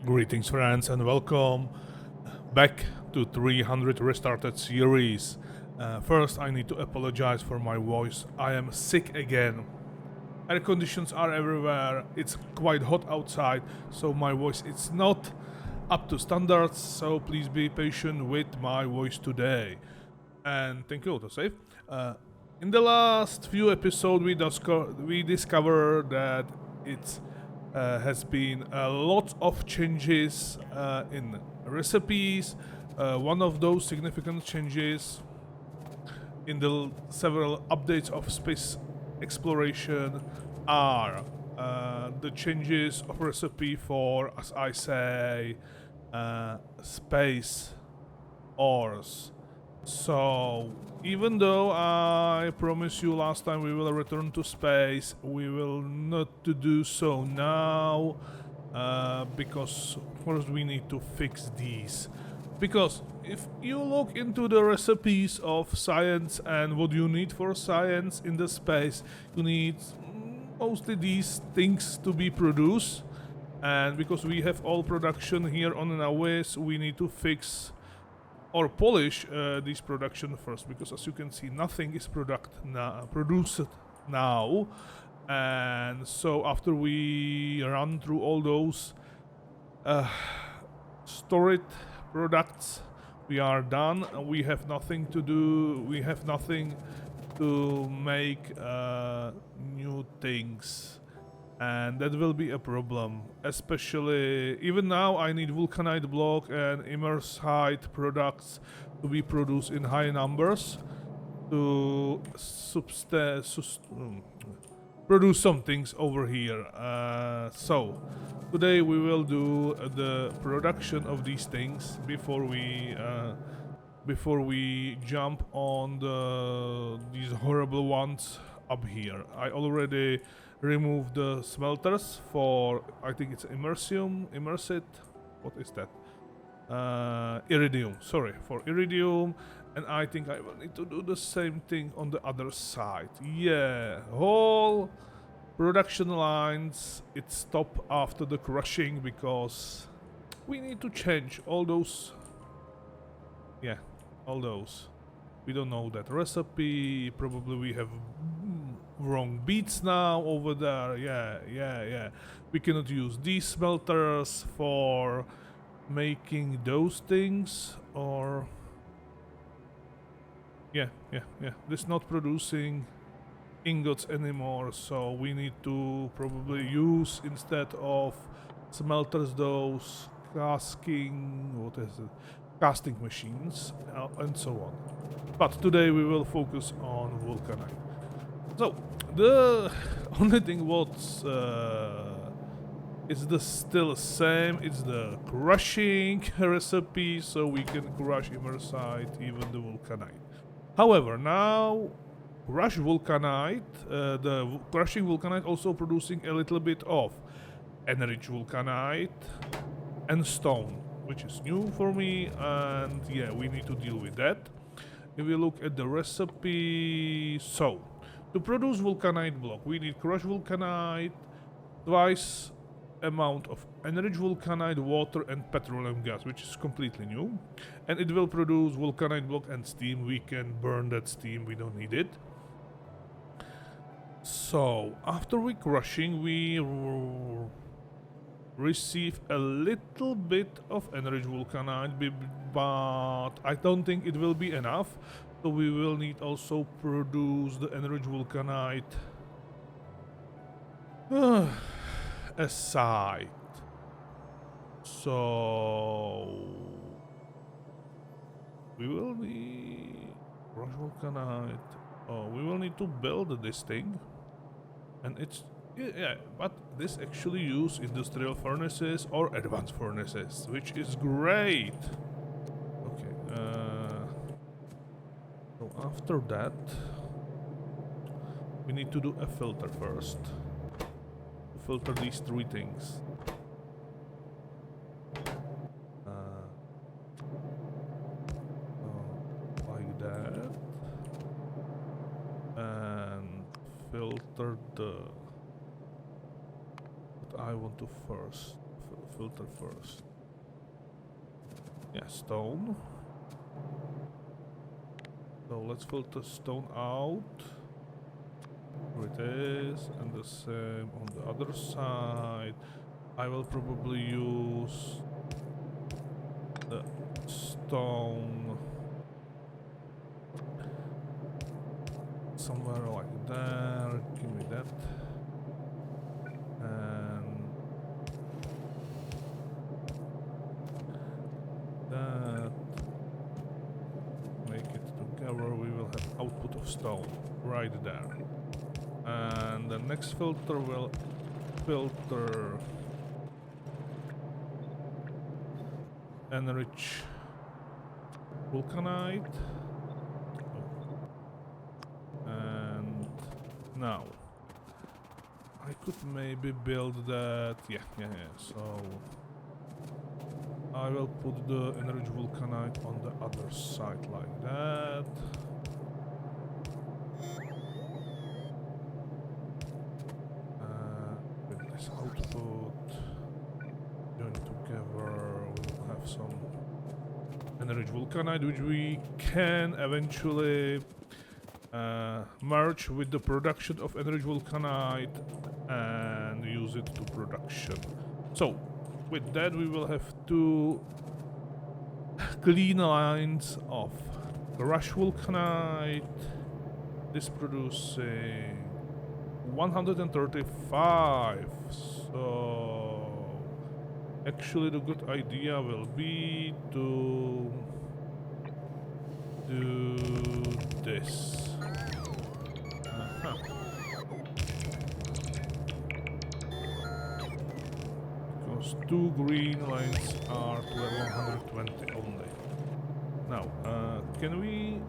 Greetings friends and welcome back to 300 Restarted series. First I need to apologize for my voice. I am sick again. Air conditions are everywhere, it's quite hot outside, so my voice is not up to standards, so please be patient with my voice today. And thank you, autosave. In the last few episodes we discovered that it's has been a lot of changes in recipes. One of those significant changes in the several updates of space exploration are the changes of recipe for, as I say, space ores. So, even though I promised you last time we will return to space, we will not to do so now, because first we need to fix these. Because if you look into the recipes of science and what you need for science in the space, you need mostly these things to be produced. And because we have all production here on Navis, we need to fix or polish this production first, because as you can see nothing is produced now, and so after we run through all those stored products, we are done. We have nothing to do, we have nothing to make new things, and that will be a problem. Especially even now I need Vulcanite block and immersite products to be produced in high numbers to produce some things over here. So today we will do the production of these things before we jump on these horrible ones up here. I already removed the smelters for, I think it's immersite, what is that? Iridium, sorry, for iridium, and I think I will need to do the same thing on the other side. Yeah, whole production lines, it stopped after the crushing because we need to change all those, yeah, all those. We don't know that recipe, probably we have wrong beats now over there. Yeah. We cannot use these smelters for making those things, or yeah. This not producing ingots anymore, so we need to probably use, instead of smelters, those casting machines, and so on. But today we will focus on Vulcanite. So the only thing what's is still the same. It's the crushing recipe, so we can crush immersite, even the Vulcanite. However, now crushing Vulcanite also producing a little bit of enriched Vulcanite and stone, which is new for me, and yeah, we need to deal with that. If we look at the recipe, so to produce Vulcanite block, we need crushed Vulcanite, twice amount of enriched Vulcanite, water, and petroleum gas, which is completely new. And it will produce Vulcanite block and steam. We can burn that steam, we don't need it. So, after we crushing, we receive a little bit of enriched Vulcanite, but I don't think it will be enough. So we will need also produce the enriched Vulcanite aside. So we will need crushed Vulcanite. Oh, we will need to build this thing, and it's but this actually use industrial furnaces or advanced furnaces, which is great. Okay. So after that, we need to do a filter first. To filter these three things. Like that. And filter the... But I want to first filter first? Yeah, stone. So let's filter stone out. Here it is, and the same on the other side. I will probably use the stone somewhere like there. Give me that. And that. Make it together. We will have output of stone right there. And the next filter will filter enrich Vulcanite. And now I could maybe build that. Yeah. So I will put the enrich Vulcanite on the other side like that. With this output join together, we will have some enrich Vulcanite, which we can eventually merge with the production of enrich Vulcanite and use it to production. So with that we will have two clean lines of crushed Vulcanite. This producing 135. So actually the good idea will be to do this. Because two green lines are to 120 only. Now, can we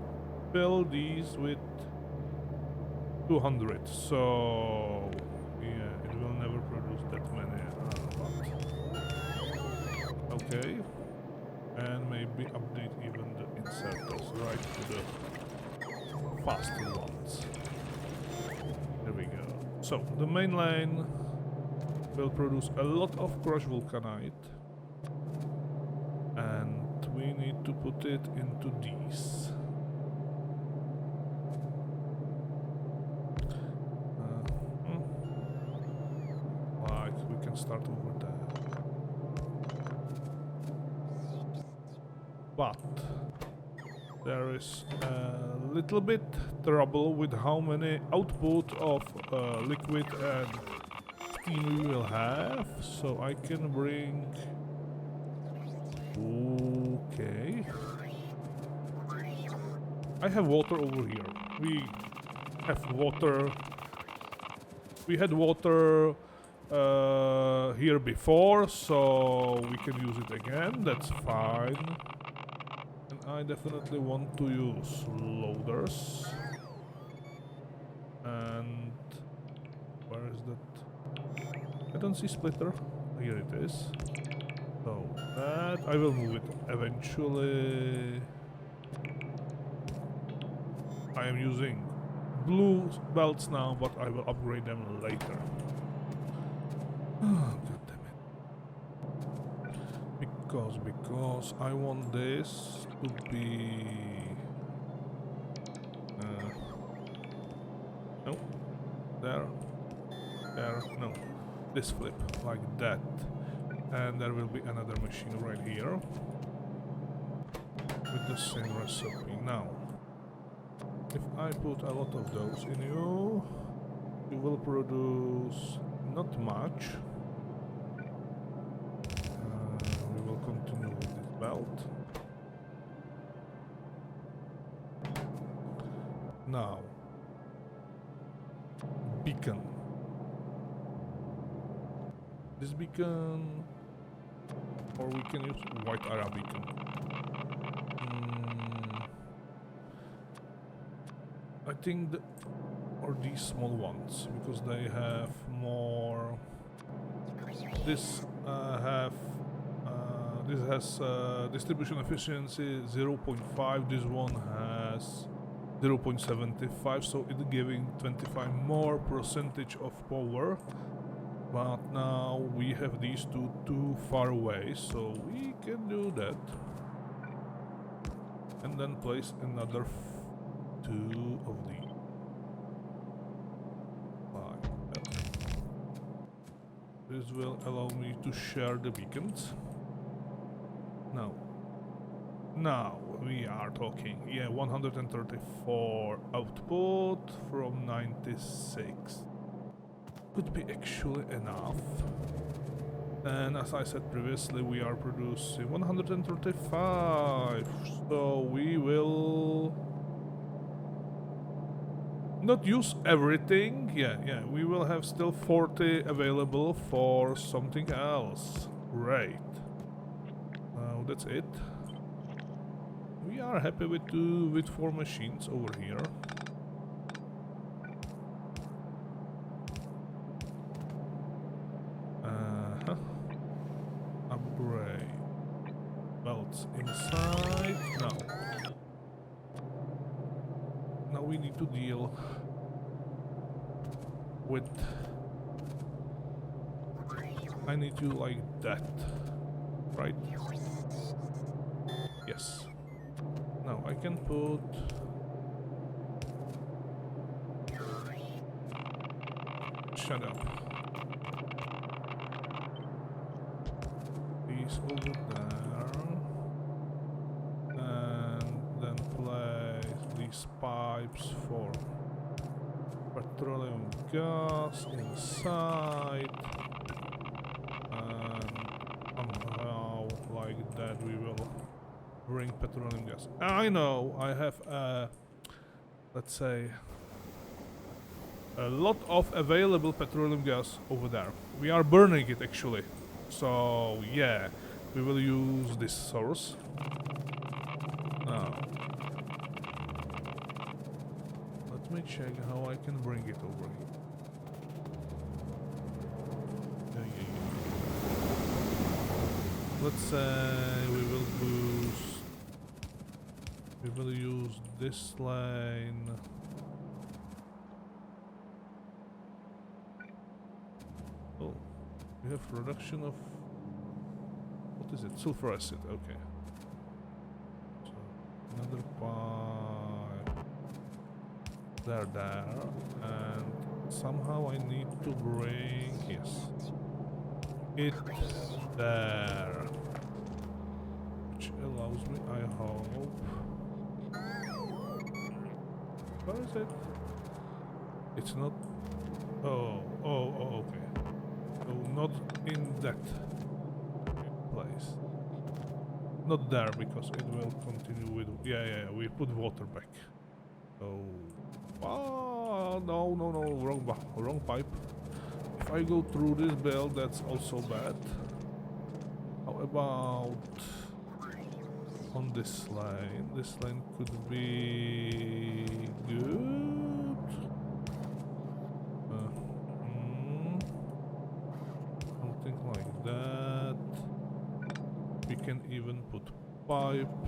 fill these with 200? So yeah, it will never produce that many. But okay, and maybe update even the inserters right to the faster ones. There we go. So the main line will produce a lot of crushed Vulcanite, and we need to put it into these. Like we can start over there, but there is a little bit trouble with how many output of liquid and steam we will have. So I can bring. Okay. I have water over here. We have water. We had water here before, so we can use it again. That's fine. And I definitely want to use loaders. And where is that? I don't see splitter. Here it is. So that I will move it eventually. I am using blue belts now, but I will upgrade them later. Oh, God damn it. Because I want this to be no, there, no, this flip like that, and there will be another machine right here with the same recipe. Now if I put a lot of those in you, you will produce not much. We will continue with this belt. Now, beacon. This beacon, or we can use white Ara beacon. I think or these small ones, because they have more. This this has distribution efficiency 0.5. This one has 0.75, so it's giving 25 more percentage of power. But now we have these two too far away, so we can do that. And then place another two of these. Like that. This will allow me to share the beacons. Now we are talking. Yeah, 134 output from 96. Could be actually enough. And as I said previously, we are producing 135, so we will not use everything. Yeah, we will have still 40 available for something else. Great. That's it. We are happy with 4 machines over here. Upgrade. Belts inside. Now we need to deal with... I need you like that, right? Yes. Now I can put... Shut up. These over there. And then place these pipes for petroleum gas inside. And somehow like that we will bring petroleum gas. I know I have let's say a lot of available petroleum gas over there. We are burning it actually. So yeah, we will use this source. Now let me check how I can bring it over here. Let's say we will use this line. Oh, we have production of, what is it? Sulfur acid, okay. So another pipe there, and somehow I need to bring, yes, it there, which allows me, I hope. Where is it? It's not. Oh, okay. So not in that place. Not there because it will continue with. Yeah. We put water back. So. Oh no! Wrong pipe. If I go through this belt, that's also bad. How about on this line? This line could be good. Something like that. We can even put pipe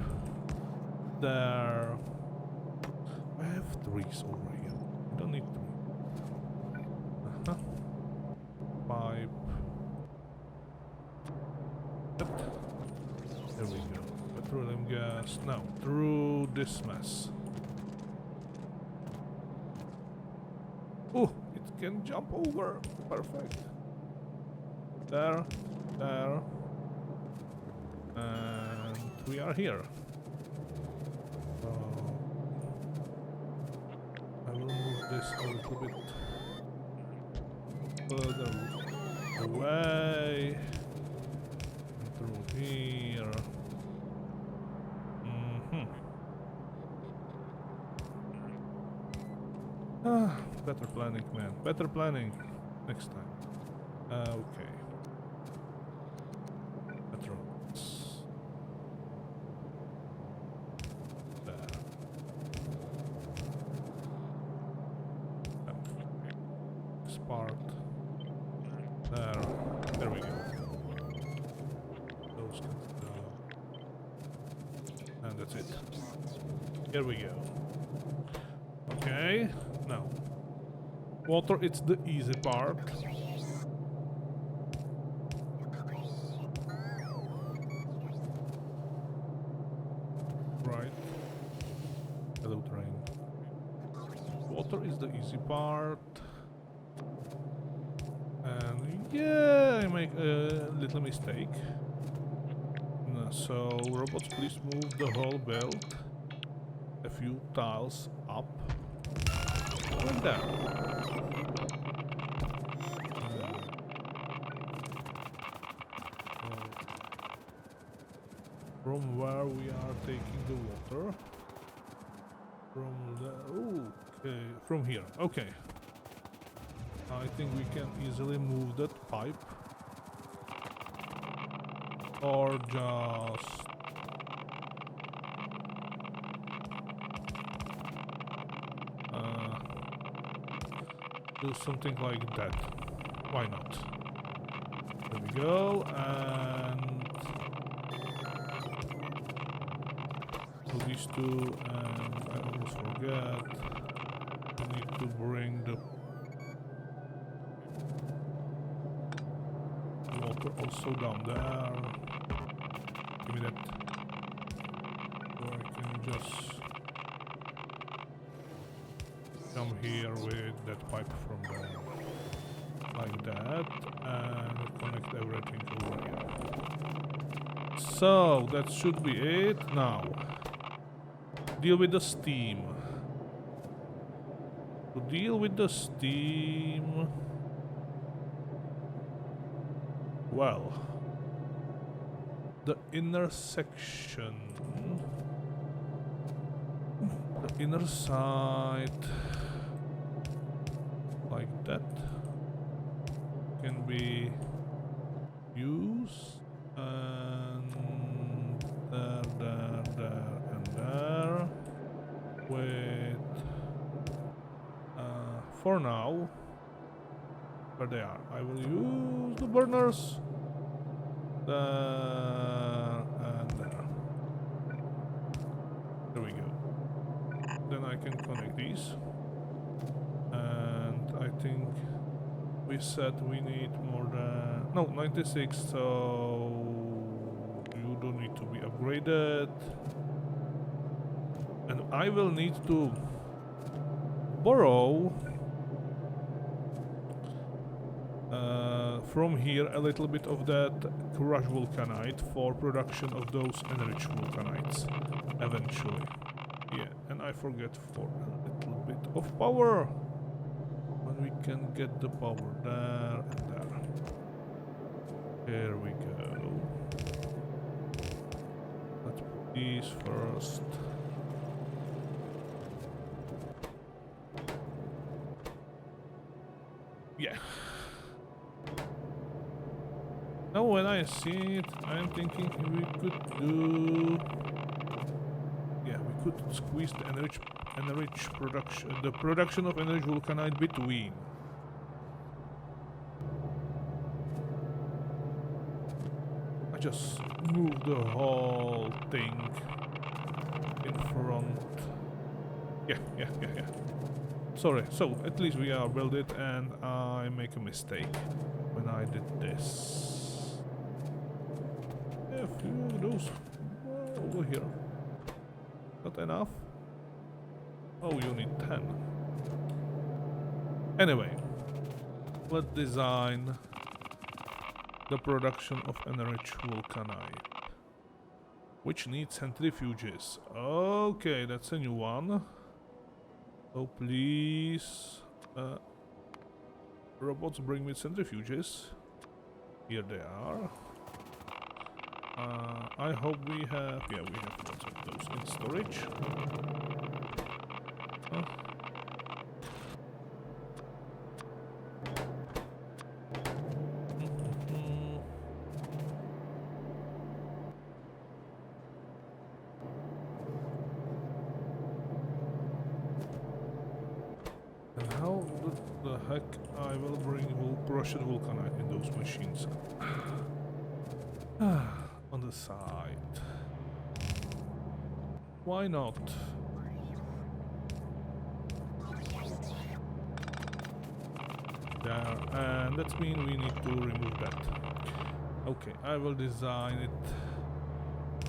there. I have 3s over here. I don't need 3. Pipe. Yep. There we go. Petroleum gas. Now, through this mess. Oh, it can jump over. Perfect. There. And we are here. I will move this a little bit further away. Through here. Better planning, man. Better planning next time. Okay. Petroleums. There. This part. There we go. Those can go. And that's it. Here we go. Okay. Now. Water, it's the easy part. water is the easy part. And yeah, I make a little mistake. So robots, please move the whole belt a few tiles up. Like that. From where we are taking the water? From the... okay, from here. Okay. I think we can easily move that pipe. Or just... do something like that. Why not? There we go, and... do these two, and I almost forget. We need to bring the water also down there. Give me that. Or I can just come here with that pipe from there. Like that. And connect everything over here. So, that should be it. Now, deal with the steam. To deal with the steam... well... the inner section... the inner side... like that... can be used... and... there, and there... with... for now... where they are. I will use the burners... there and there. There we go. Then I can connect these. And I think we said we need more than... no, 96, so... you don't need to be upgraded. And I will need to borrow from here a little bit of that crushed Vulcanite for production of those enriched Vulcanites eventually. Yeah, and I forget for a little bit of power when we can get the power there and there. Here we go. Let's put these first. Yeah. Now when I see it, I'm thinking we could do... yeah, we could squeeze the enriched production, the production of enriched Vulcanite between. I just move the whole thing in front. Yeah. Sorry, so at least we are built it, and I make a mistake when I did this. Yeah, a few of those over here. Not enough? Oh, you need 10. Anyway, let's design the production of enriched Vulcanite, which needs centrifuges. Okay, that's a new one. So please, robots, bring me centrifuges. Here they are. I hope we have... yeah, we have lots of those in storage. And how the heck I will bring Russian Vulcanite in those machines? On the side. Why not? There, and that means we need to remove that. Okay, I will design it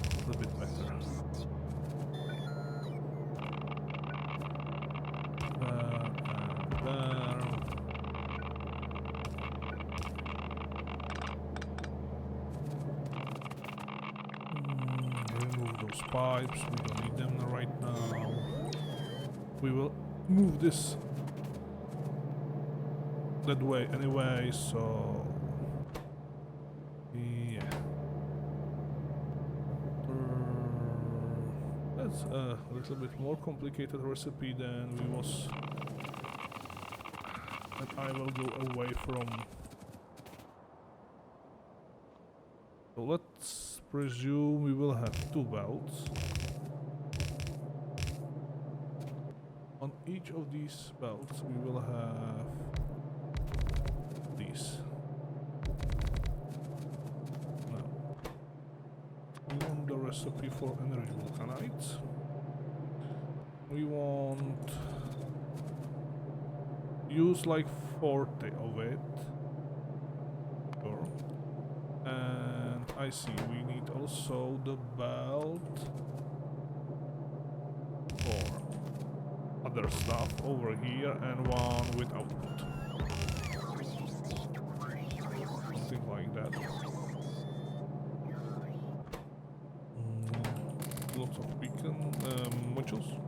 a little bit better. those pipes, we don't need them right now. We will move this that way anyway, so yeah. That's a little bit more complicated recipe than we was, and I will go away from. So let's presume we will have 2 belts. On each of these belts we will have these. Now, we want the recipe for energy vulcanite. We want use like 40 of it. Sure. And I see we need also the belt for other stuff over here, and one with output. Something like that. Lots of beacon modules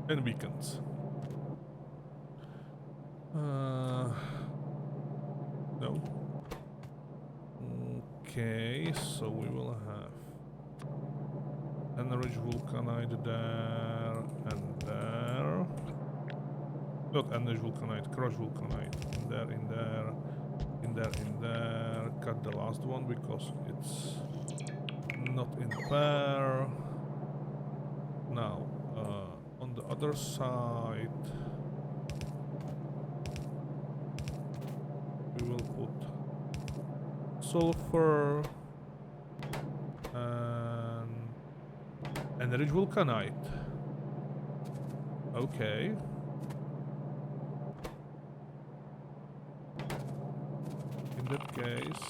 and beacons. No. Okay, so we will have enriched vulcanite there and there. Not enriched vulcanite, crushed vulcanite. In there, in there, in there, in there. Cut the last one because it's not in pair. Now, on the other side, we will put sulfur and enriched vulcanite. Okay. In that case,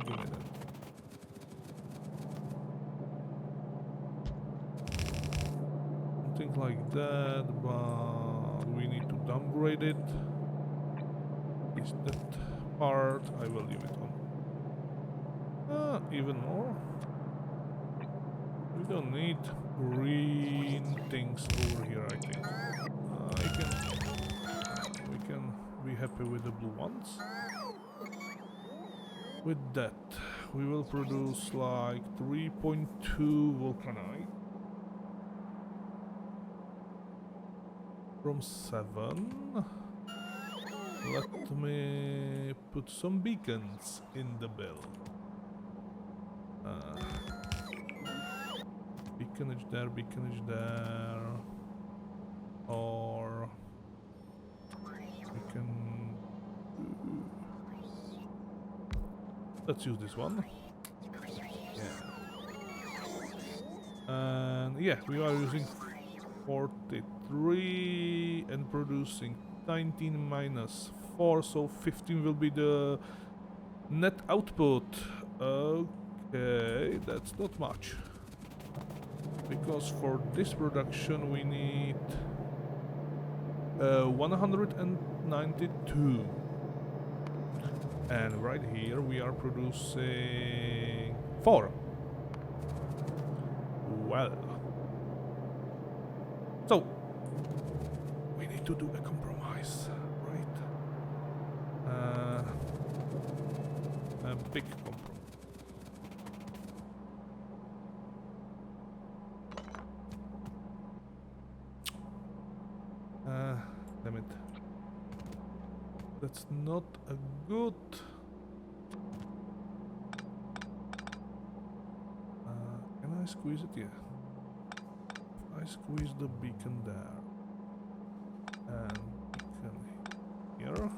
give me that. Something like that, but we need to downgrade it. Is that part? I will leave it on. Even more. We don't need green things over here, I think. We can be happy with the blue ones. With that, we will produce like 3.2 vulcanite from 7. Let me put some beacons in the bill. Beaconage there, or we can. Let's use this one. Yeah. And yeah, we are using 43 and producing 19 minus 4, so 15 will be the net output. Okay, that's not much. Because for this production we need 192. And right here we are producing 4. Well. So, we need to do a compromise, right? A big compromise. Damn it. That's not a good... can I squeeze it? Yeah. If I squeeze the beacon there and beacon here,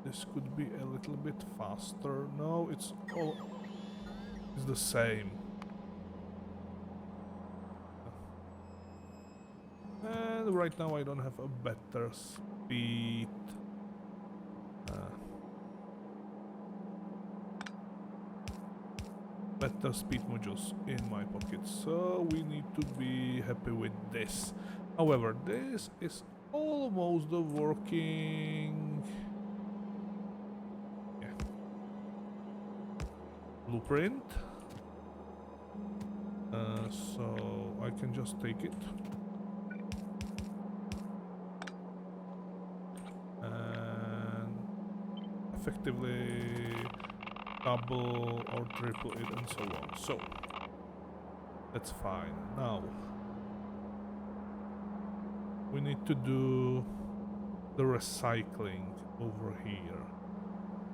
this could be a little bit faster. No, it's all... it's the same. And right now I don't have a better speed. Better speed modules in my pocket, so we need to be happy with this. However, this is almost working. Yeah. blueprint. So I can just take it. And effectively double or triple it and so on. So that's fine. Now we need to do the recycling over here.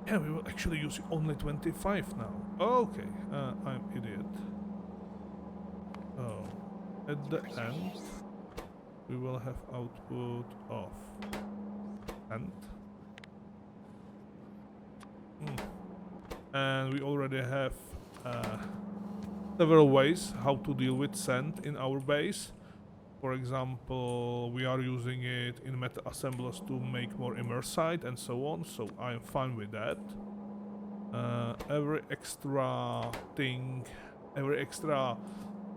Yeah, we will actually use only 25 now. Okay, I'm idiot. Oh, at the end we will have output of and. And we already have several ways how to deal with sand in our base. For example, we are using it in meta assemblers to make more immersite and so on, so I'm fine with that. Every extra thing, every extra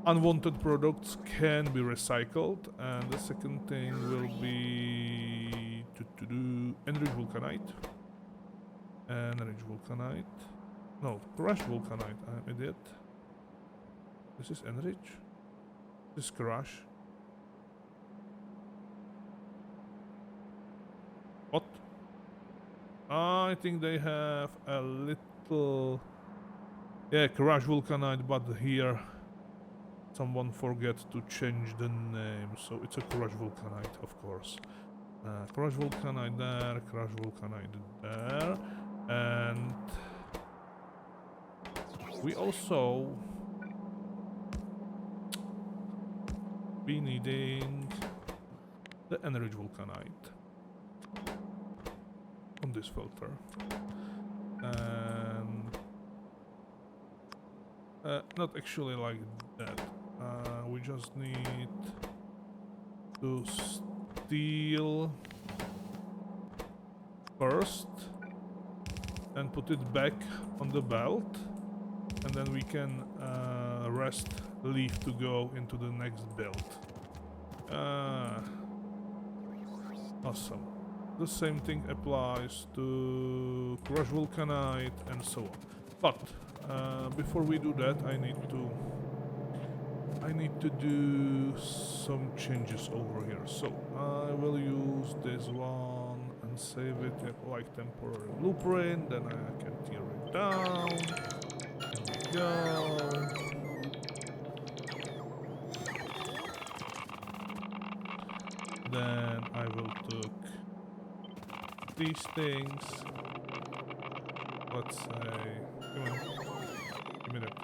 unwanted products can be recycled, and the second thing will be to do enrich vulcanite. Enrich vulcanite. No, crush vulcanite, I'm an idiot. This is enrich. This is crush. What? I think they have a little... Yeah, crush vulcanite, but here someone forget to change the name, so it's a crush vulcanite, of course. Crush vulcanite there, crush vulcanite there, and we also be needing the enrich vulcanite on this filter, and not actually like that. We just need to steal first and put it back on the belt, and then we can rest leave to go into the next build. Awesome. The same thing applies to crush vulcanite and so on. But before we do that, I need to do some changes over here. So I will use this one and save it like temporary blueprint. Then I can tear it down. There we go. Then I will take these things. Let's say, come on, give me that.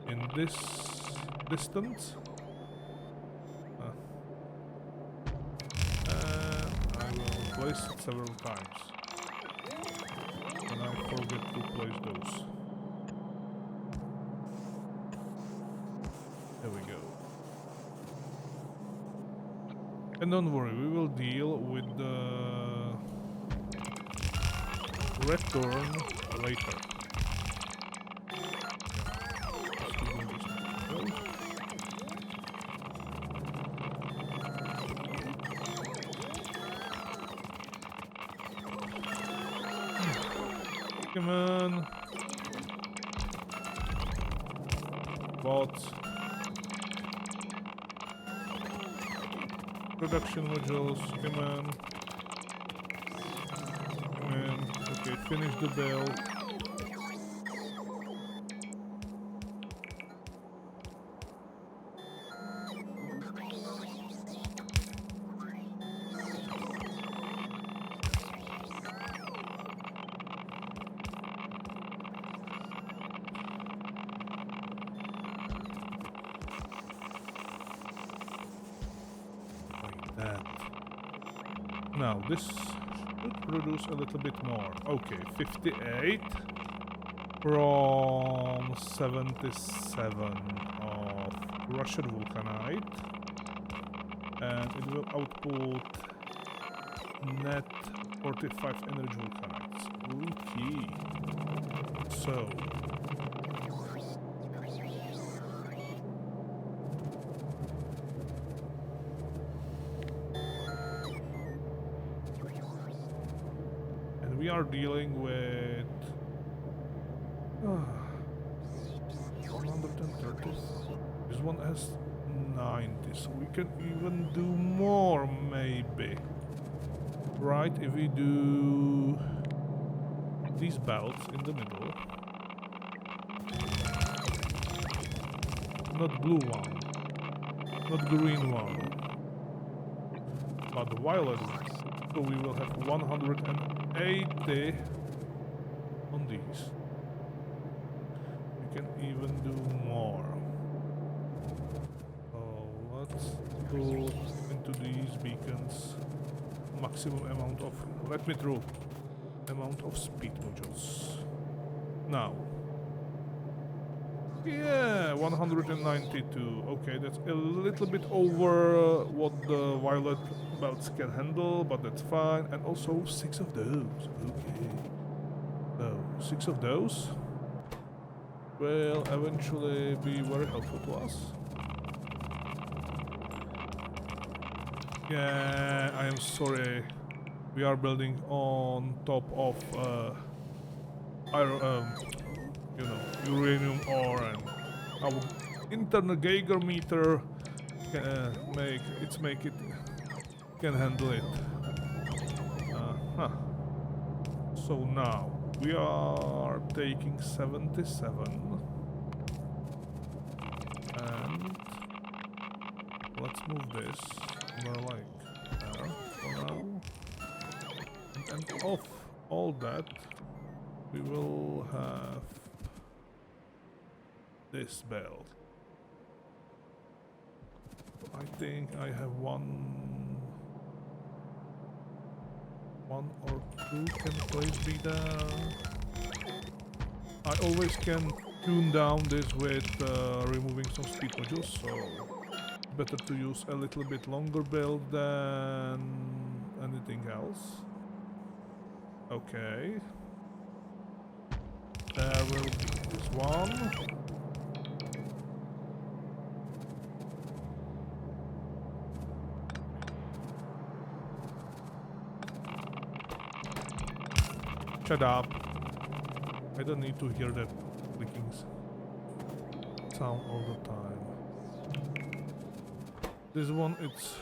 In this distance, and I will place it several times, and I forget to place those. There we go. And don't worry, we will deal with the return later. Come on. Bots. Production modules, come on. Come on. Okay, finish the build. Now this should produce a little bit more. Okay, 58 from 77 of Russian vulcanite, and it will output net 45 energy vulcanites. Okay, so we are dealing with... 90, so we can even do more, maybe. Right, if we do these belts in the middle. Not blue one, not green one, but the violet one. So we will have 180 on these. We can even do more. So let's put into these beacons maximum amount of, let me through, amount of speed modules. Now. Yeah, 192. Okay, that's a little bit over what the violet belts can handle, but that's fine. And also 6 of those. Okay. So 6 of those will eventually be very helpful to us. Yeah, I am sorry. We are building on top of you know, uranium ore, and our internal Geiger meter can handle it. So now we are taking 77, and let's move this more like there for now, and off all that we will have this belt. I think I have one or two can place be there. I always can tune down this with removing some speed modules, so better to use a little bit longer build than anything else. Okay. There will be this one. Shut up. I don't need to hear that clicking sound all the time. This one, it's...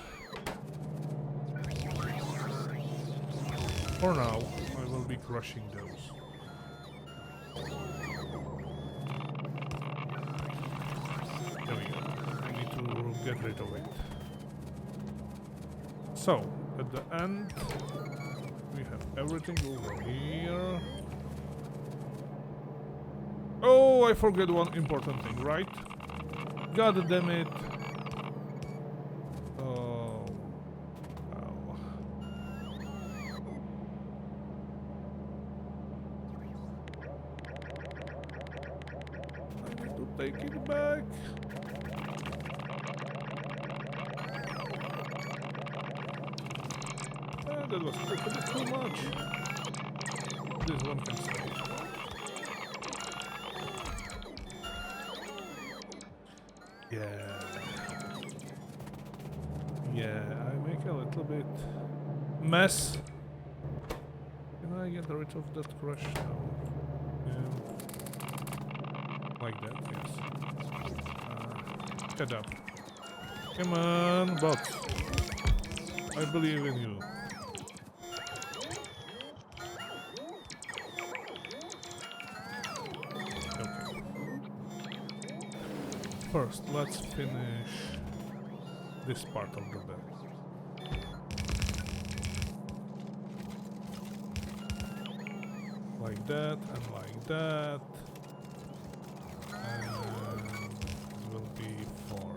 For now, I will be crushing those. There we go. I need to get rid of it. So, at the end... we have everything over here. Oh, I forget one important thing, right? God damn it. Oh, well. I need to take it back. That was a bit too much. This one can stay. Yeah, I make a little bit mess. Can I get rid of that crush now? Yeah. Like that, yes. Shut up. Come on, bots. I believe in you. First, let's finish this part of the bag. Like that, and like that. And it will be for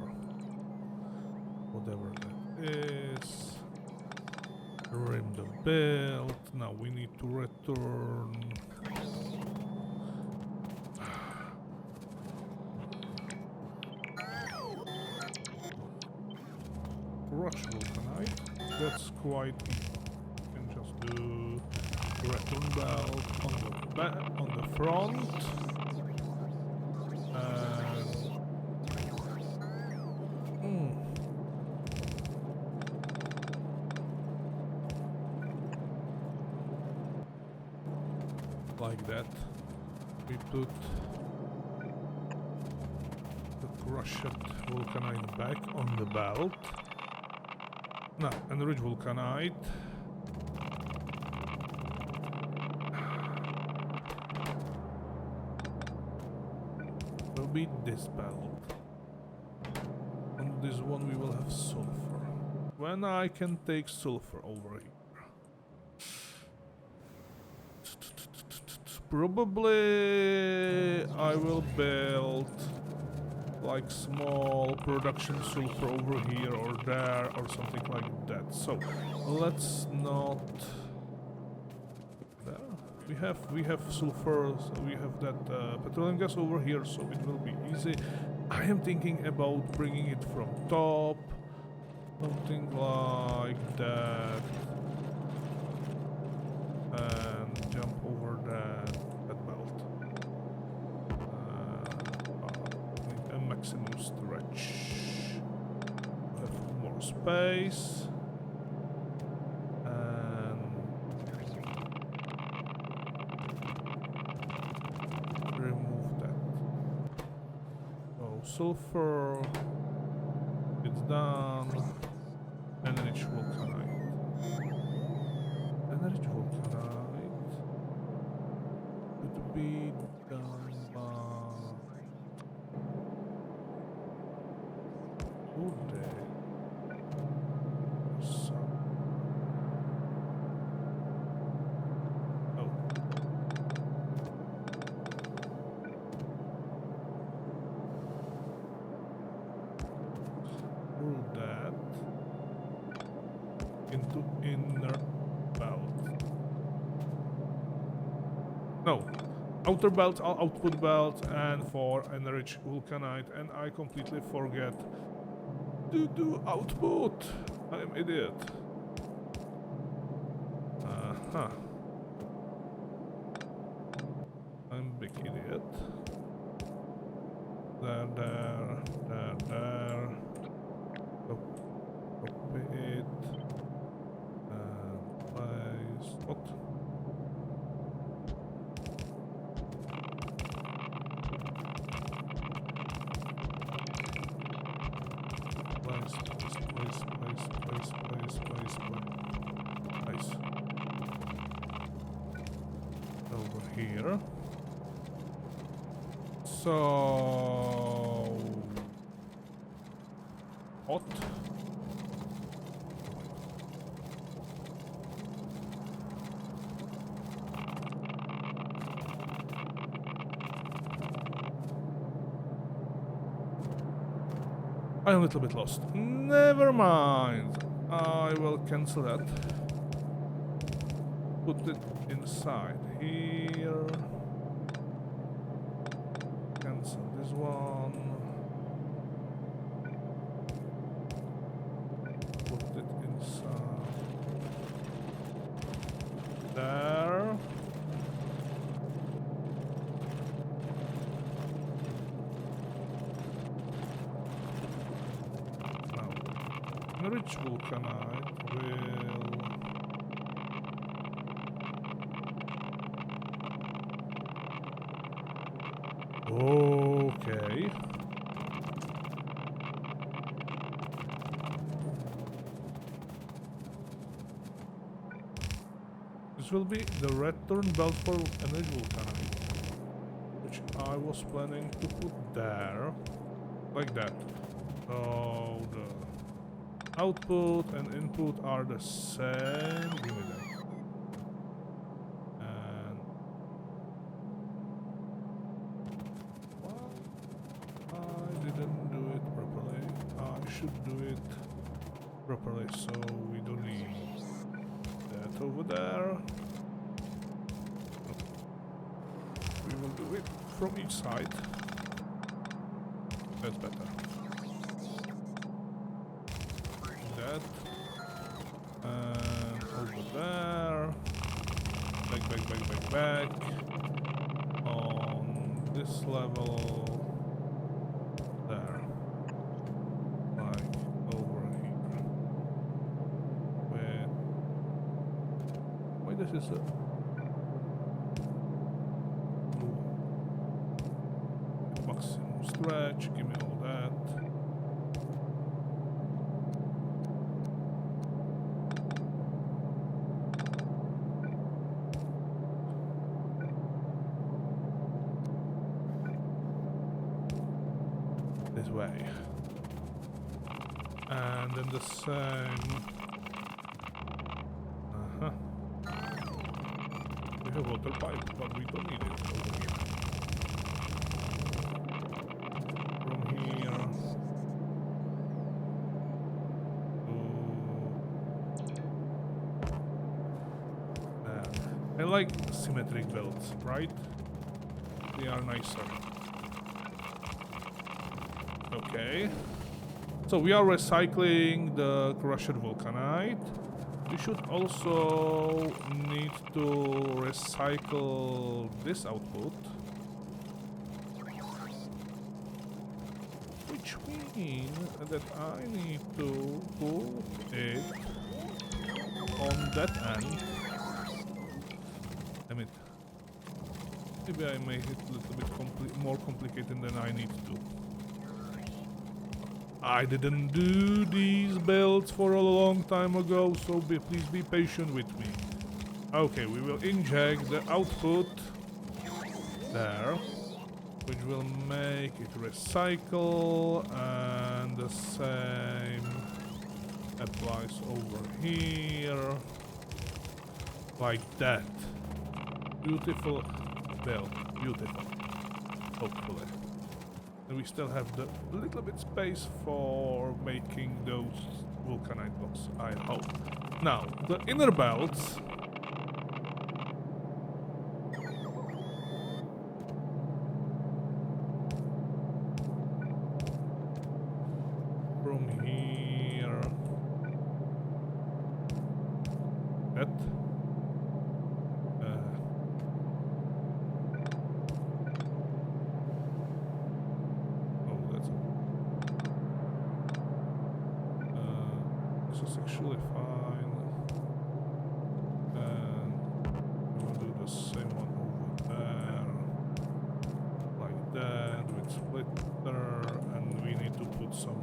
whatever that is. Rim the belt. Now we need to return. Crush Vulcanite. That's quite easy. You can just do return belt on the back, on the front, and like that. We put the crushed vulcanite back on the belt. Now, enrich vulcanite. Will be this belt. On this one we will have sulfur. When I can take sulfur over here. Probably I will build like small production sulfur over here or there or something like that. So let's not. There. We have sulfur. So we have that petroleum gas over here, so it will be easy. I am thinking about bringing it from top, something like that, and jump over that belt. Need a maximum stretch. Have more space. Sulfur, it's done. Enrich vulcanite. Enrich vulcanite could be done by. Would they? That into inner belt. No, outer belt, output belt, and for enrich vulcanite, and I completely forget to do output. I'm idiot. I'm big idiot. There. Copy it and place what? Place. Over here. So hot. I'm a little bit lost. Never mind. I will cancel that. Put it inside here. Cancel this one. Put it inside there. Rich vulcanite will okay. This will be the return belt for energy vulcanite, which I was planning to put there, like that. So the output and input are the same. Give me that. And I didn't do it properly. I should do it properly, so we don't need that over there. We will do it from each side. That's better. That and over there, back on this level, there, like over here. Wait, this is a maximum stretch. Give me all that. way. And then the same. We have water pipe, but we don't need it over here. From here to there. I like symmetric builds, right? They are nicer. Okay. So we are recycling the crushed Vulcanite. We should also need to recycle this output. Which means that I need to put it on that end. Damn it. Maybe I made it a little bit more complicated than I need to. I didn't do these builds for a long time ago, so please be patient with me. Okay, we will inject the output there, which will make it recycle, and the same applies over here, like that. Beautiful build, beautiful, hopefully. And we still have the little bit space for making those Vulcanite blocks, I hope. Now, the inner belts. From here. That. Actually fine, and we'll do the same one over there, like that, with splitter, and we need to put some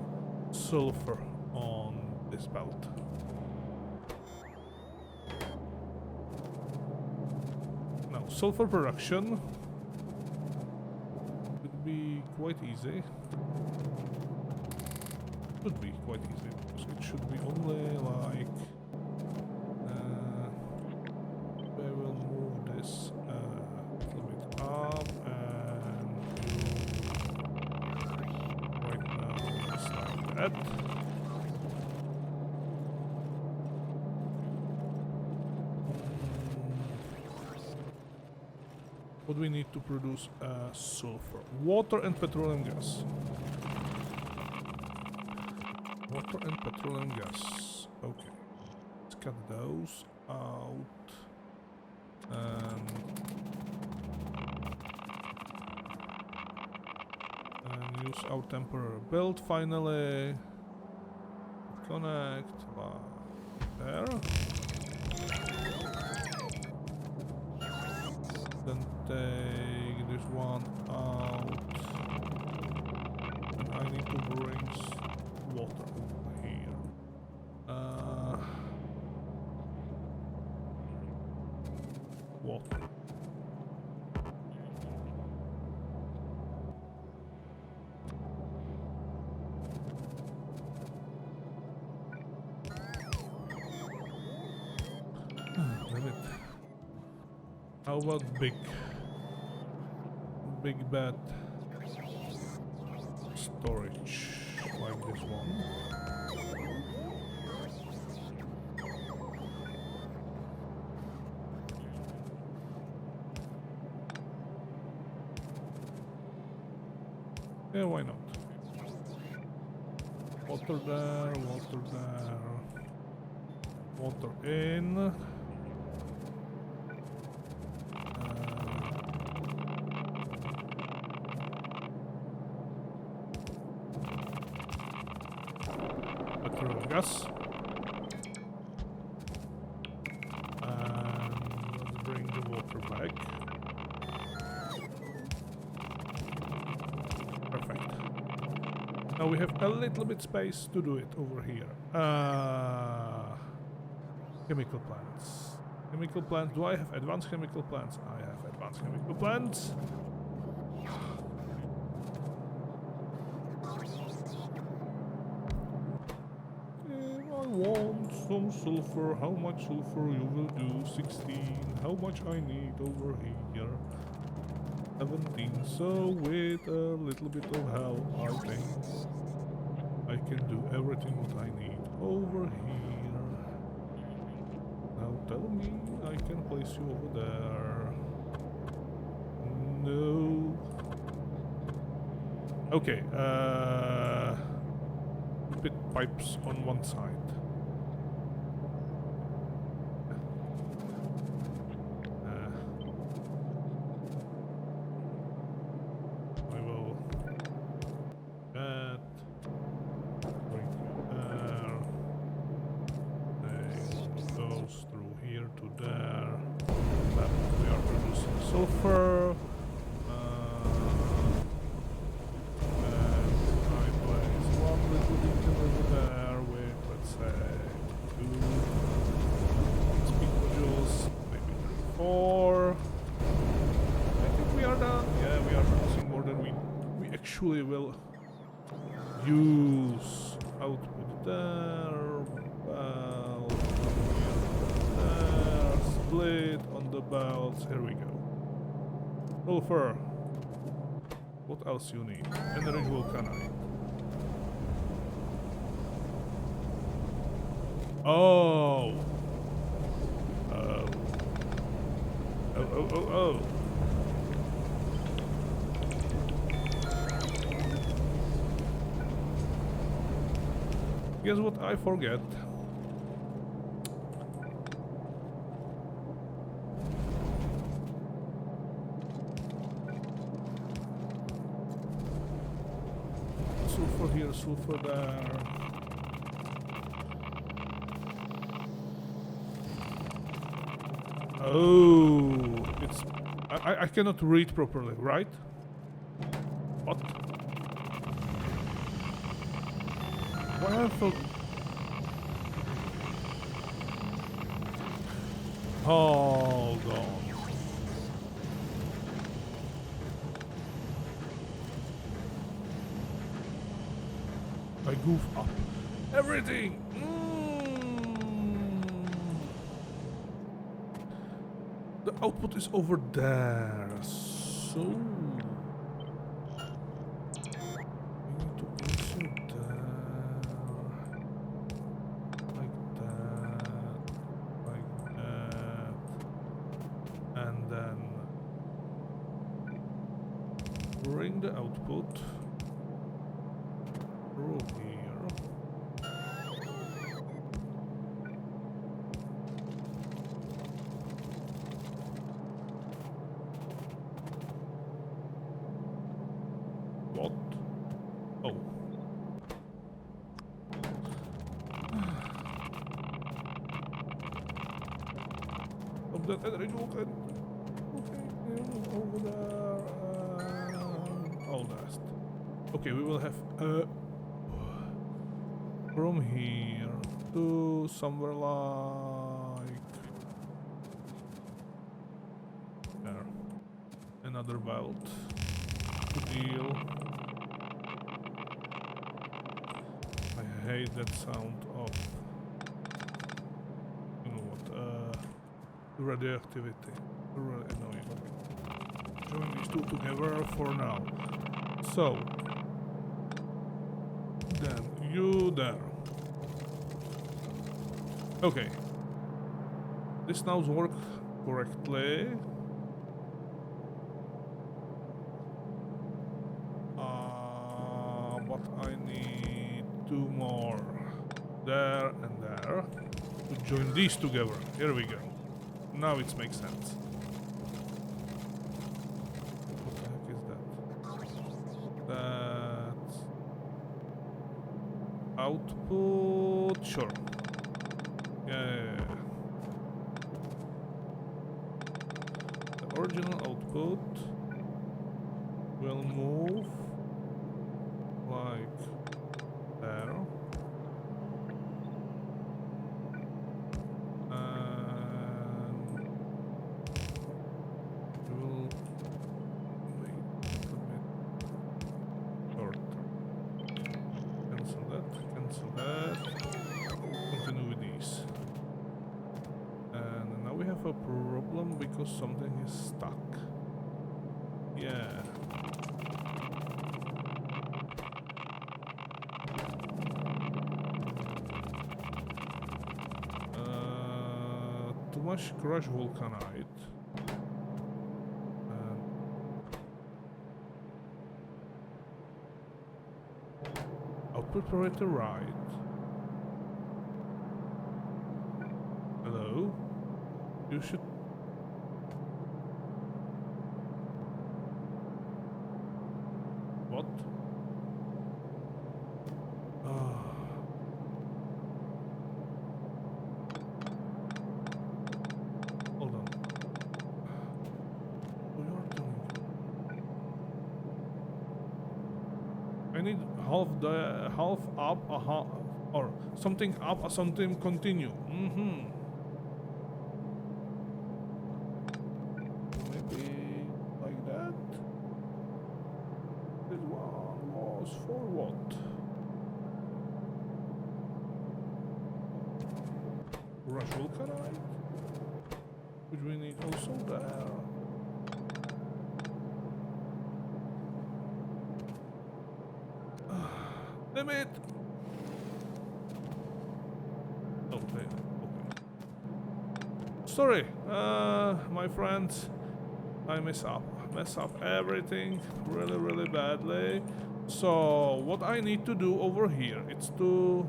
sulfur on this belt. Now, sulfur production would be quite easy. Should be quite easy. It should be only like I will move this a little bit up, and right now it's like that. What do we need to produce sulfur? Water and petroleum gas. Water and petroleum gas. Okay. Let's cut those out. And use our temporary build finally. Connect there. Then take this one out. And I need to bring water over here. Water. Damn it. How about big bed storage? Like this one. Yeah, why not? Water there, water in. Gas. And let's bring the water back. Perfect. Now we have a little bit space to do it over here. Chemical plants. Chemical plants. Do I have advanced chemical plants? I have advanced chemical plants. sulfur. How much sulfur you will do? 16. How much I need over here? 17. So with a little bit of help, I think I can do everything what I need over here. Now tell me I can place you over there. No. Okay, pit pipes on one side. I will that bring you there. They goes through here to there. Then we are producing sulfur. Actually will use output there, belt there, split on the belts. Here we go. Sulfur. What else you need? Energy Vulcanite. Oh. Oh. Guess what I forget? Sulfur here, sulfur there. Oh, it's... I cannot read properly, right? What? Why I thought... Hold on. I goof up everything. The output is over there, so we need to insert there, like that, and then bring the output through here. What? Oh. Of that energy okay, over there. All last. Okay, we will have from here to somewhere like there. Another belt to deal. I hate that sound of, you know what, radioactivity. Really annoying. Join these two together for now. So, then you there. Okay. This now works correctly. But I need two more there and there to join these together. Here we go. Now it makes sense. What the heck is that? That's output. Sure. Yeah. The original output will move like there. And we'll wait a bit shorter. Cancel that, continue with these. have a problem because something is stuck. Yeah. Too much crushed vulcanite. Output parameter right. Hello? You should... What? Hold on. What you are doing? I need half up, or something up, something continue. Maybe like that. This one was for what? Rush vulcanite, which we need also there. Damn it! Okay. Sorry, my friends. I mess up everything really badly. So what I need to do over here is to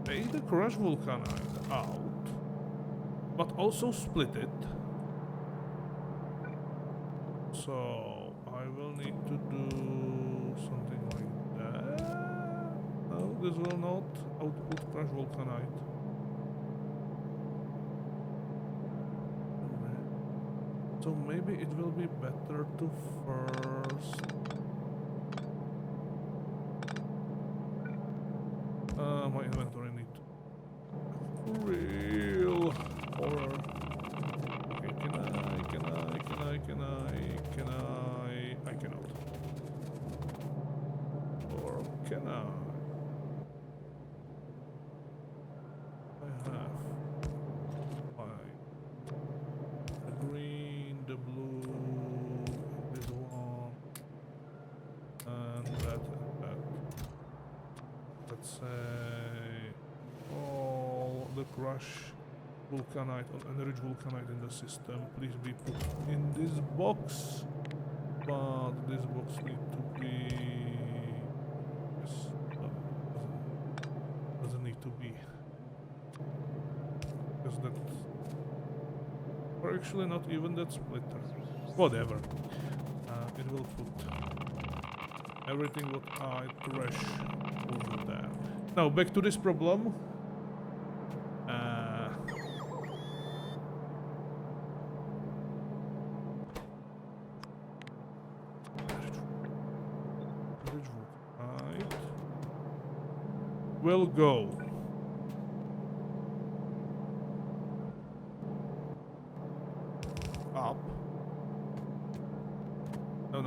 take the crushed vulcanite out, but also split it. So I will need to do something like that. No, this will not output crushed vulcanite. So maybe it will be better to first... my inventory need to... Real horror. Okay, can I cannot. Or can I? I have... the green, the blue, this one, and that. Let's say all the crushed vulcanite or enriched vulcanite in the system, please be put in this box. But this box needs to be... Yes, doesn't need to be. Because that... Or actually not even that splitter. Whatever. It will put everything what I trash over there. Now back to this problem. Will go. Up. No.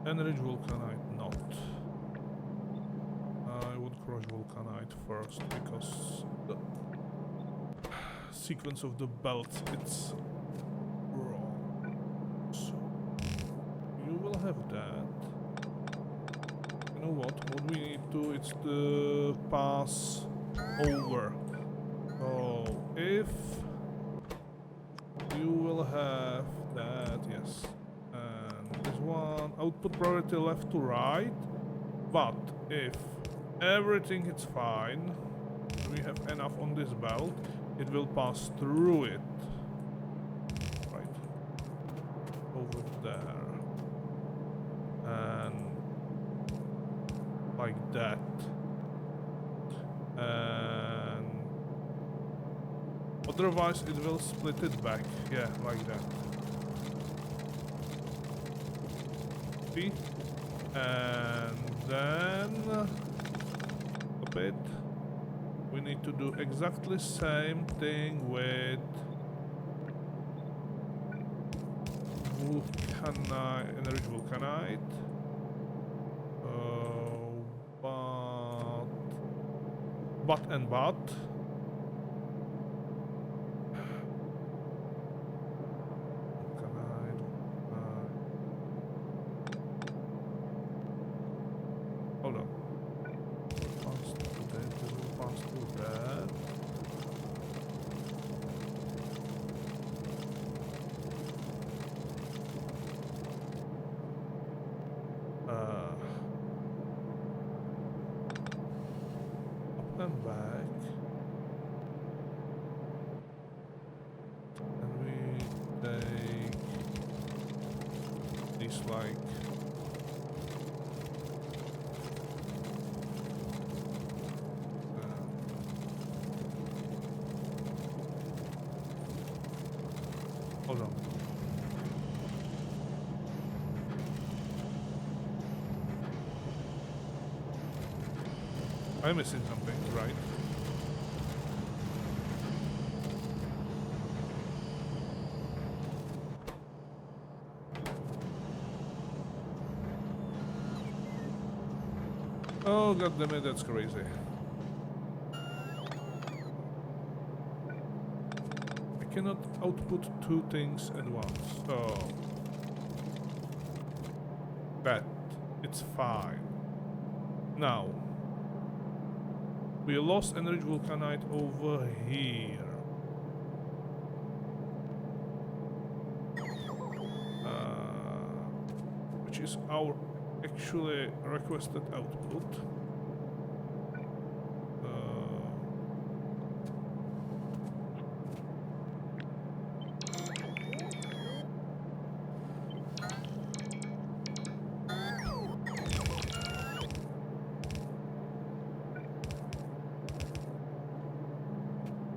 Enriched vulcanite, not. I would crush vulcanite first because the sequence of the belt, it's wrong. So you will have that. You know what we need to, it's the pass over. So if you will have that, yes. And this one, output priority left to right. But if everything is fine, we have enough on this belt, it will pass through it. Right. Over there. And like that. And otherwise it will split it back. Yeah, like that. See? And then a bit. We need to do exactly same thing with vulcanite, enriched vulcanite. But and but. Hold on. Pass to that, pass to that. Up and back. And we take this like hold on. I'm missing something, right? Oh god damn it, that's crazy. I cannot output two things at once, so that it's fine. Now we lost energy vulcanite over here. Which is our actually requested output.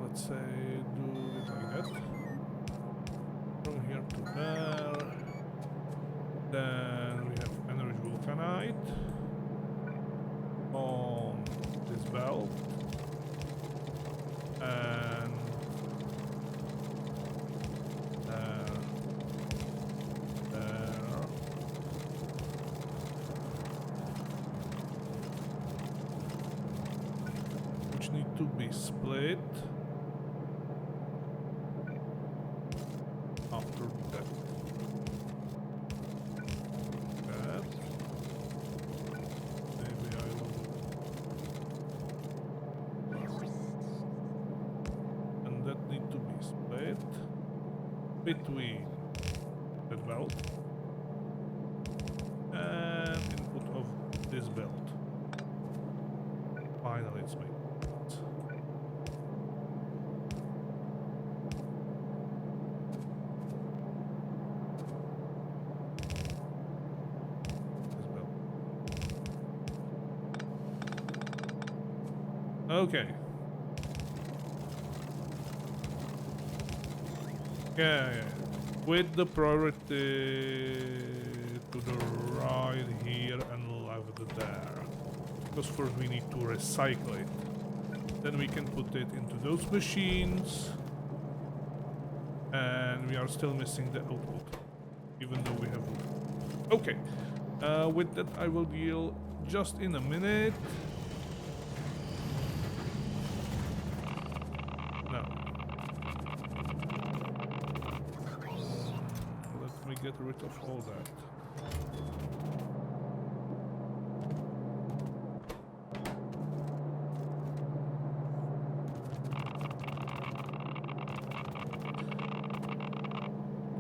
Let's say do it like that. From here to there. Then we have energy vulcanite on this belt, and there, which need to be split after that. Between the belt and input of this belt. Finally it's made. This belt. Okay. Yeah, with the priority to the right here and left there. Because first we need to recycle it. Then we can put it into those machines. And we are still missing the output. Even though we have... Okay. With that I will deal just in a minute. Get rid of all that.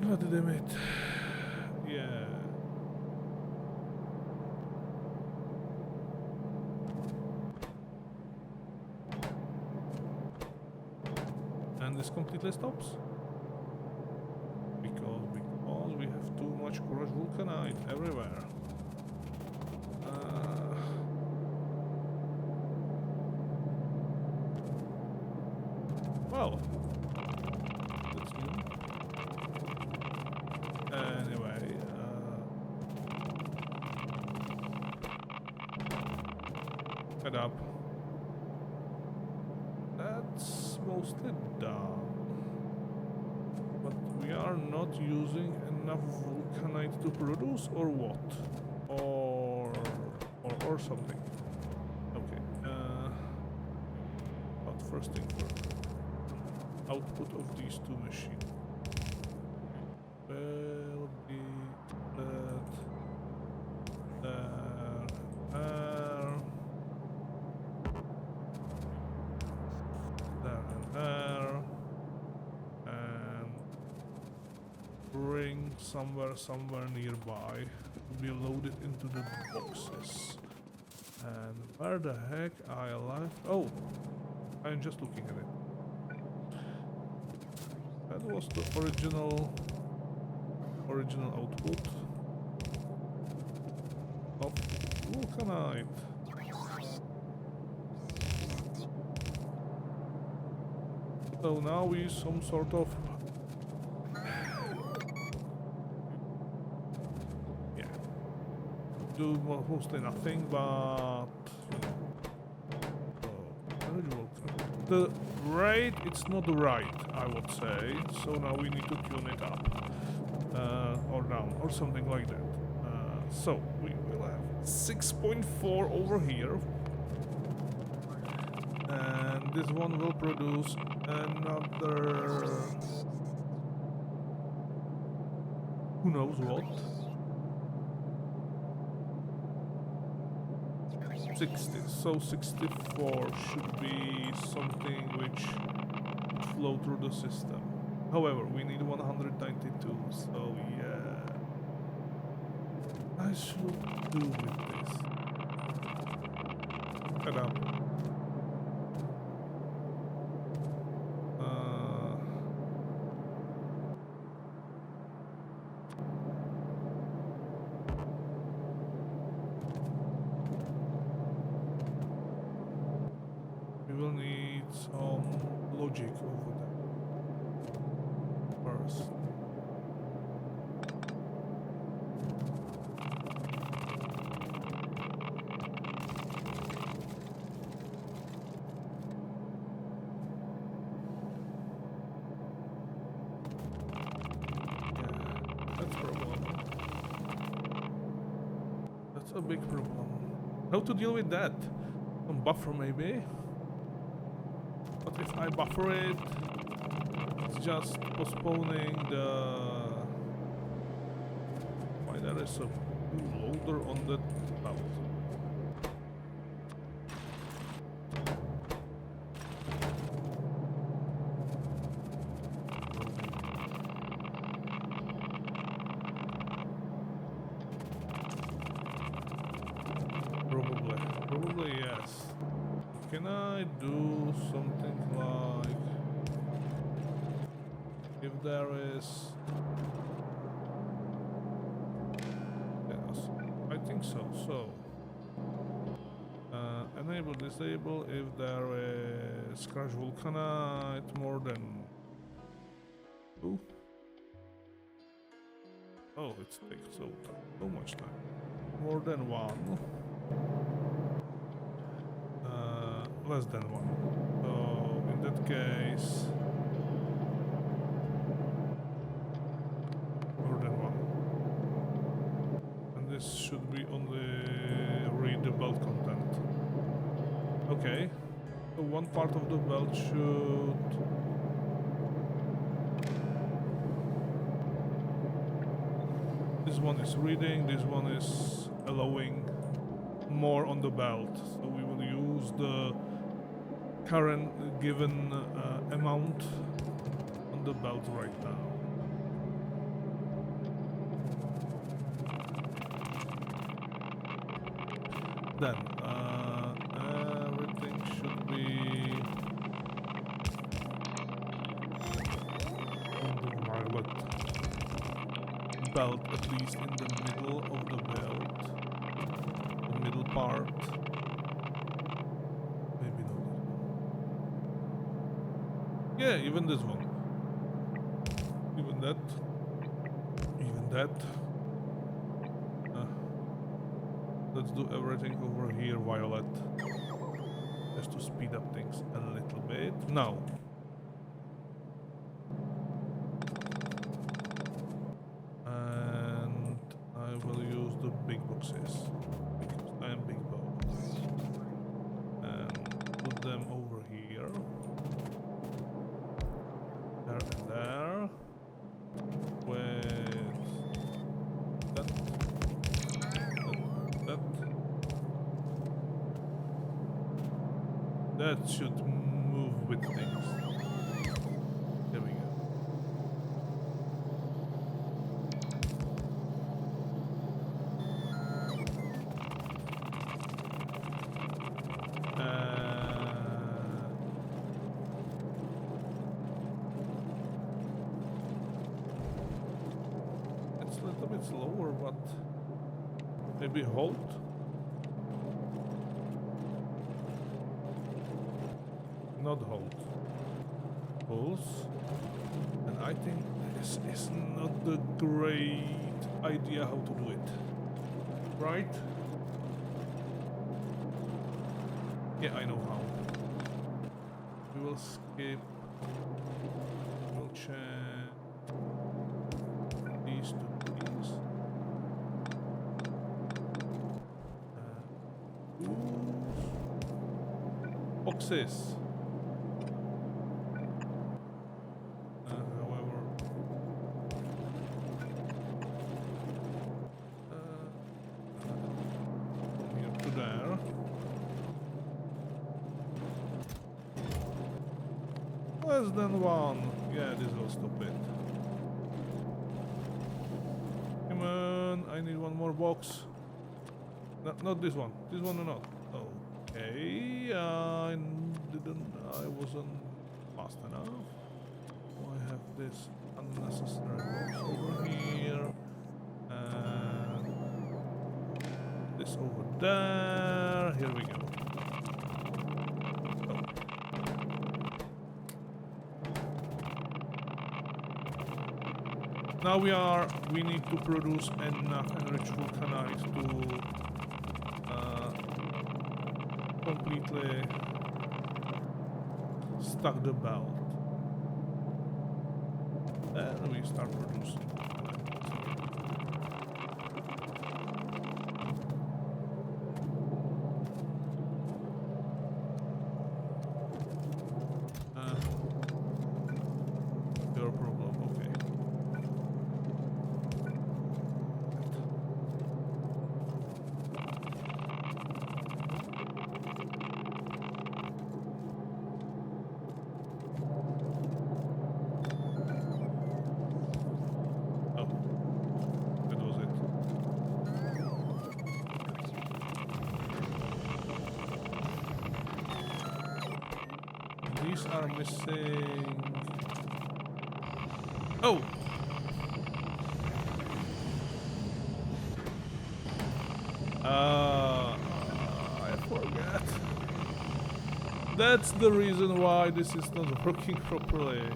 God damn it. Yeah. And this completely stops. We have too much crushed vulcanite everywhere. Well, that's new. Anyway, head up. That's mostly done. But we are not using enough vulcanite to produce, or what? Or something. Okay. first thing first. Output of these two machines will be that there, there, and bring somewhere nearby to be loaded into the boxes. And where the heck I left? Oh, I'm just looking at it. That was the original output of Vulcanite. So now we use some sort of do mostly nothing, but the rate it's not right, I would say. So now we need to tune it up or down or something like that. So we will have 6.4 over here, and this one will produce another who knows what. 60, so 64 should be something which flow through the system. However, we need 192, so yeah, I should do with this. Ta-da. We will need some logic over there first. That's a problem. That's a big problem. How to deal with that? Some buffer maybe? But if I buffer it, it's just postponing the... Why there is a loader on the belt? Probably yes. Can I do something like, if there is, yes, I think so. So enable, disable if there is crash Vulcanite more than 2. Oh, it takes so much time. More than 1. Less than 1. So in that case, more than 1. And this should be only read the belt content. Okay. So one part of the belt should... This one is reading, this one is allowing more on the belt. So we will use the current given amount on the belt right now. Then everything should be on the violet belt, at least in the middle of the belt, the middle part. Yeah, even this one. Even that. Even that. Let's do everything over here violet. Just to speed up things a little bit. Now. And I will use the big boxes. Because I am big box. And put them over here. That should move with things. There we go. It's a little bit slower, but maybe hold. Not hold. Pulse. And I think this is not the great idea how to do it. Right? Yeah, I know how. We will skip. We'll check these two things. Boxes. Less than one. Yeah, this will stop it. Come on, I need one more box. No, not this one. This one or not. Okay, I wasn't fast enough. I have this unnecessary box over here. And this over there. Here we go. Now we need to produce enough enriched vulcanite to completely stack the belt. Then we start producing. Your problem, okay. These are missing. Oh! I forgot. That's the reason why this is not working properly.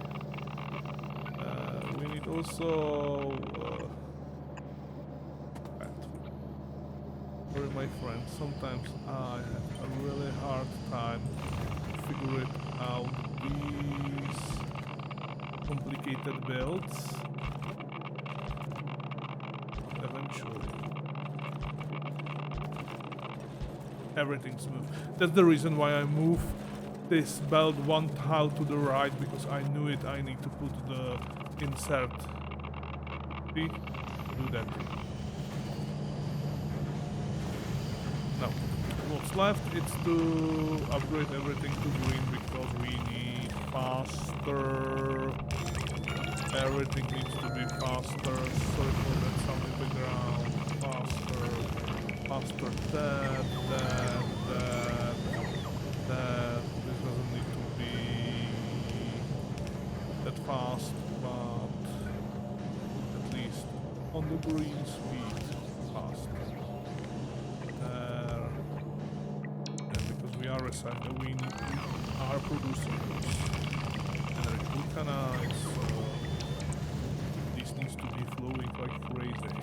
We need also. Sorry, my friend. Sometimes I have a really hard time figure it out these complicated builds. Eventually, everything's smooth. That's the reason why I move this belt one tile to the right, because I knew it. I need to put the insert. See? Do that. Now, what's left is to upgrade everything to green, because we need faster. Everything needs to be faster. Sorry for that sound in the ground. Faster. Faster. That. This doesn't need to be that fast, but at least on the green speed fast. We are recycling, we are producing energy vulcanites, so this needs to be flowing like crazy.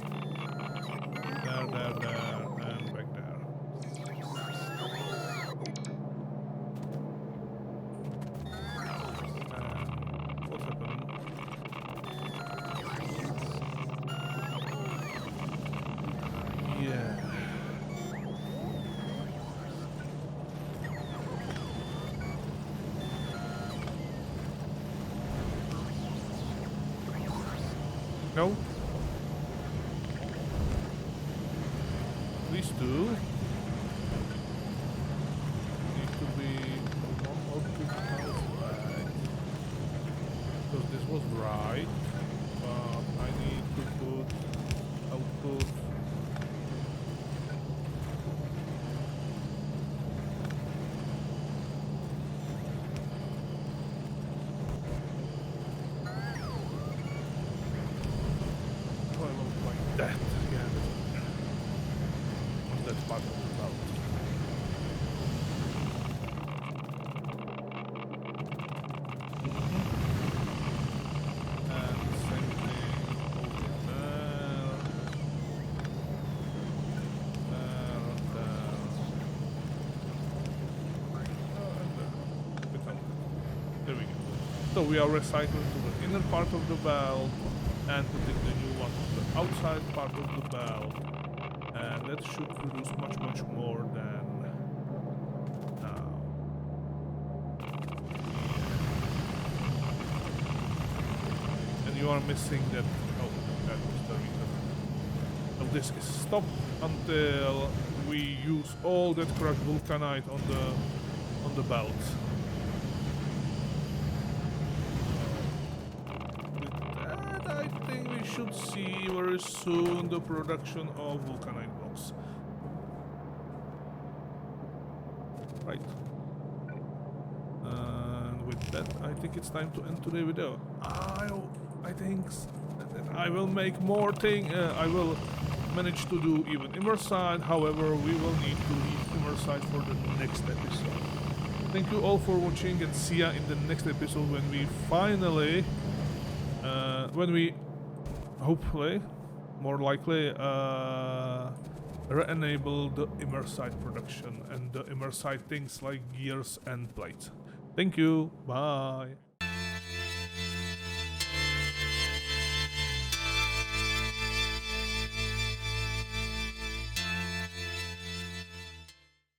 There, and back there. And what's happening? Yeah. No. These two need to be was right, but I need to put output. Oh, I want like that again on that part of the belt. So we are recycling to the inner part of the belt and putting the new one on the outside part of the belt, and that should produce much more than now. And you are missing that. Oh, that was the reason. So this is stopped until we use all that crushed vulcanite on the belt. Should see very soon the production of vulcanite blocks. Right. And with that, I think it's time to end today's video. I think that I will make more thing. I will manage to do even Immerside. However, we will need to leave Immerside for the next episode. Thank you all for watching, and see ya in the next episode when we finally, hopefully, more likely, re-enable the Immerside production and the Immerside things like gears and plates. Thank you, bye!